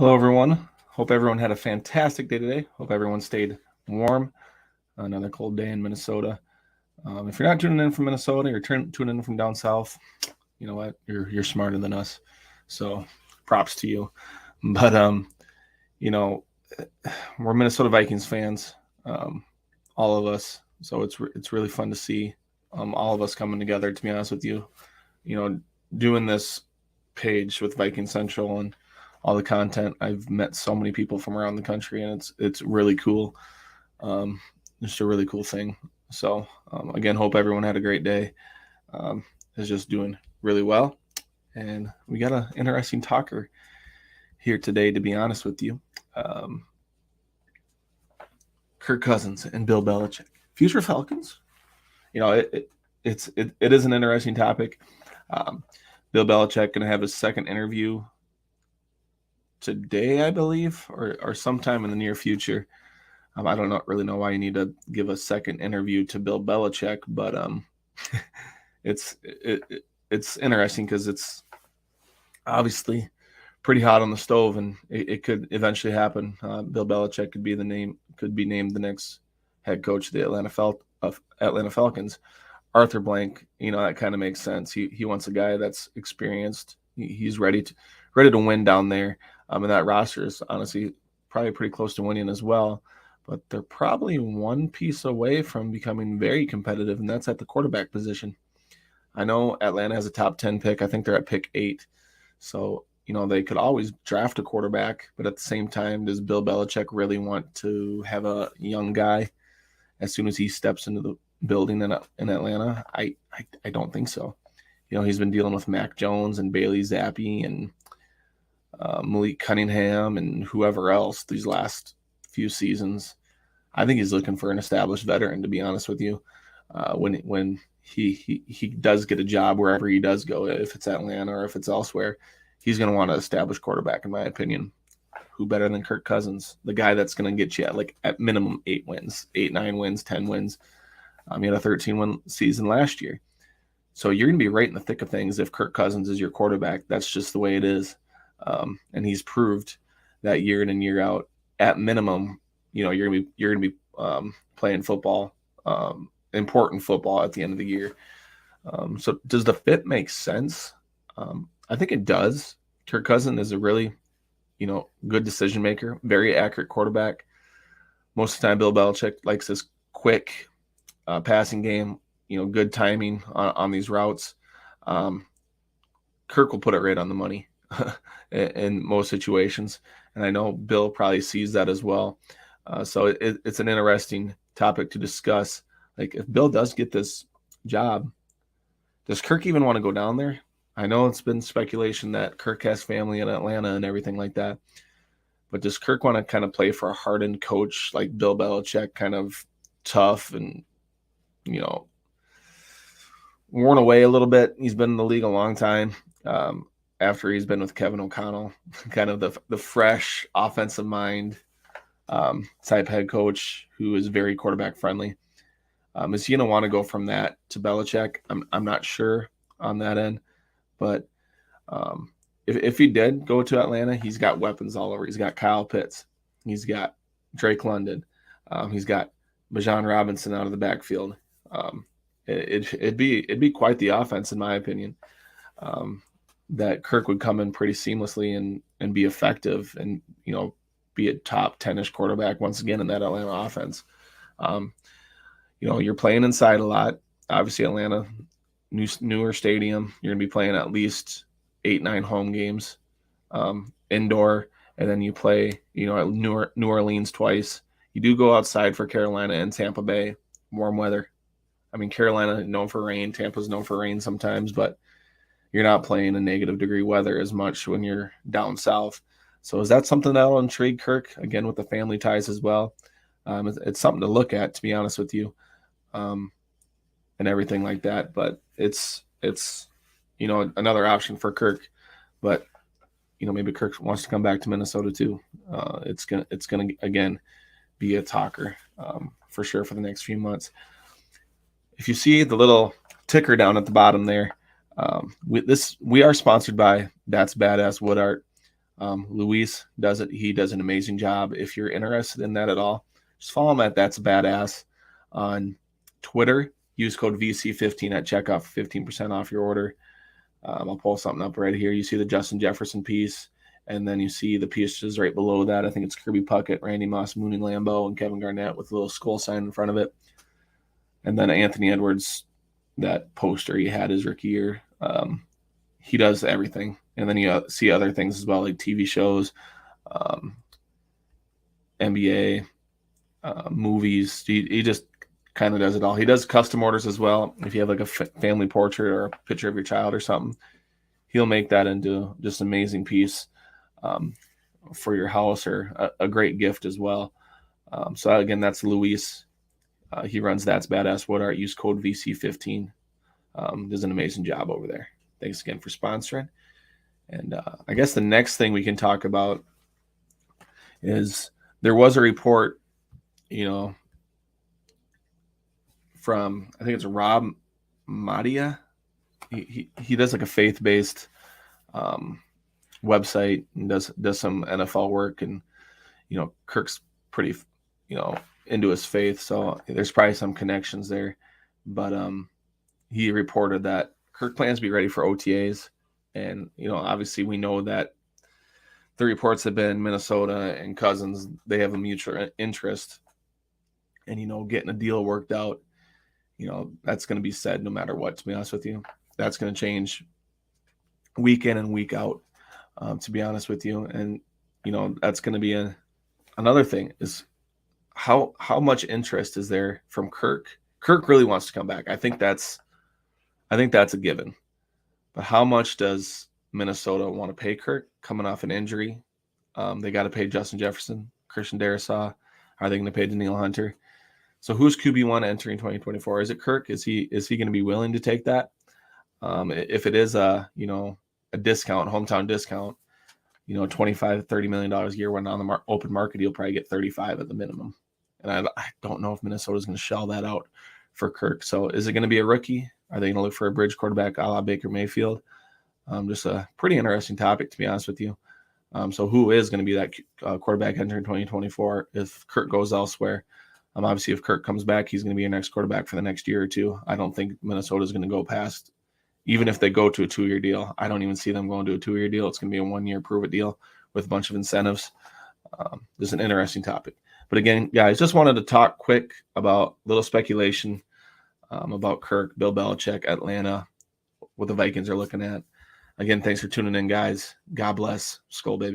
Hello, everyone. Hope everyone had a fantastic day today. Hope everyone stayed warm. Another cold day in Minnesota. If you're not tuning in from Minnesota, you're tuning in from down south. You know what? You're smarter than us. So, props to you. But you know, we're Minnesota Vikings fans, all of us. So it's really fun to see all of us coming together. To be honest with you, doing this page with Viking Central and all the content. I've met so many people from around the country, and it's really cool. Um, just a really cool thing. So again, hope everyone had a great day. Is just doing really well, and we got an interesting talker here today. To be honest with you, um, Kirk Cousins and Bill Belichick, future Falcons. You know, it is an interesting topic. Um, Bill Belichick going to have his second interview today, I believe, or sometime in the near future. I don't really know why you need to give a second interview to Bill Belichick, but it's it's interesting because it's obviously pretty hot on the stove, and it could eventually happen. Bill Belichick could be named the next head coach of the Atlanta Falcons. Arthur Blank, that kind of makes sense. He wants a guy that's experienced. He's ready to win down there. And that roster is honestly probably pretty close to winning as well. But they're probably one piece away from becoming very competitive, and that's at the quarterback position. I know Atlanta has a top 10 pick. I think they're at pick 8. So, they could always draft a quarterback, but at the same time, does Bill Belichick really want to have a young guy as soon as he steps into the building in Atlanta? I don't think so. He's been dealing with Mac Jones and Bailey Zappi and Malik Cunningham and whoever else these last few seasons. I think he's looking for an established veteran, to be honest with you. When he does get a job wherever he does go, if it's Atlanta or if it's elsewhere, he's going to want an established quarterback, in my opinion. Who better than Kirk Cousins, the guy that's going to get you at minimum 8 wins, 8, 9 wins, 10 wins. He had a 13-win season last year. So you're going to be right in the thick of things if Kirk Cousins is your quarterback. That's just the way it is. And he's proved that year in and year out, at minimum, you're going to be playing football, important football at the end of the year. So does the fit make sense? I think it does. Kirk Cousins is a really, good decision maker, very accurate quarterback. Most of the time, Bill Belichick likes this quick passing game, good timing on these routes. Kirk will put it right on the money in most situations. And I know Bill probably sees that as well. So it's an interesting topic to discuss. Like, if Bill does get this job, does Kirk even want to go down there? I know it's been speculation that Kirk has family in Atlanta and everything like that. But does Kirk want to kind of play for a hardened coach like Bill Belichick, kind of tough and, worn away a little bit? He's been in the league a long time. After he's been with Kevin O'Connell, kind of the fresh offensive mind type head coach who is very quarterback friendly. Is he going to want to go from that to Belichick? I'm not sure on that end, but if he did go to Atlanta, he's got weapons all over. He's got Kyle Pitts, he's got Drake London, he's got Bijan Robinson out of the backfield. It'd be quite the offense, in my opinion. That Kirk would come in pretty seamlessly and be effective and, be a top 10-ish quarterback once again in that Atlanta offense. You're playing inside a lot. Obviously, Atlanta, newer stadium. You're going to be playing at least 8, 9 home games indoor, and then you play, at New Orleans twice. You do go outside for Carolina and Tampa Bay, warm weather. I mean, Carolina is known for rain. Tampa's known for rain sometimes, but you're not playing in negative degree weather as much when you're down south. So is that something that'll intrigue Kirk, again, with the family ties as well? It's something to look at, to be honest with you, and everything like that. But it's another option for Kirk. But, maybe Kirk wants to come back to Minnesota too. It's gonna again be a talker for sure for the next few months. If you see the little ticker down at the bottom there, we are sponsored by That's Badass Wood Art. Luis does it. He does an amazing job. If you're interested in that at all, just follow him at That's Badass on Twitter. Use code VC15 at checkout for 15% off your order. I'll pull something up right here. You see the Justin Jefferson piece, and then you see the pieces right below that. I think it's Kirby Puckett, Randy Moss, Mooney Lambeau, and Kevin Garnett with a little skull sign in front of it. And then Anthony Edwards, that poster he had his rookie year. He does everything. And then you see other things as well, like TV shows, NBA, movies. He just kind of does it all. He does custom orders as well. If you have like a family portrait or a picture of your child or something, he'll make that into just an amazing piece for your house, or a great gift as well. So again, that's Luis. He runs That's Badass Wood Art. Use code VC15. Does an amazing job over there. Thanks again for sponsoring. And I guess the next thing we can talk about is there was a report, from, I think it's Rob Madia. He does like a faith-based website and does some NFL work, and Kirk's pretty into his faith, so there's probably some connections there. But he reported that Kirk plans to be ready for OTAs, and obviously we know that the reports have been Minnesota and Cousins, they have a mutual interest, and getting a deal worked out. That's going to be said no matter what, to be honest with you. That's going to change week in and week out, to be honest with you. And, that's going to be another thing is how much interest is there from Kirk? Kirk really wants to come back. I think that's a given. But how much does Minnesota want to pay Kirk coming off an injury? They got to pay Justin Jefferson, Christian Darrisaw. Are they going to pay Danielle Hunter? So who's QB1 entering 2024? Is it Kirk? Is he going to be willing to take that? If it is a discount, hometown discount, $25-30 million a year, when on the open market, he'll probably get 35 at the minimum. And I don't know if Minnesota's going to shell that out for Kirk. So is it going to be a rookie? Are they going to look for a bridge quarterback a la Baker Mayfield? Just a pretty interesting topic, to be honest with you. So who is going to be that quarterback entering 2024 if Kirk goes elsewhere? Obviously, if Kirk comes back, he's going to be your next quarterback for the next year or two. I don't think Minnesota is going to go past, even if they go to a 2-year deal. I don't even see them going to a 2-year deal. It's going to be a 1-year prove-it deal with a bunch of incentives. This is an interesting topic. But again, guys, just wanted to talk quick about a little speculation about Kirk, Bill Belichick, Atlanta, what the Vikings are looking at. Again, thanks for tuning in, guys. God bless. Skol, baby.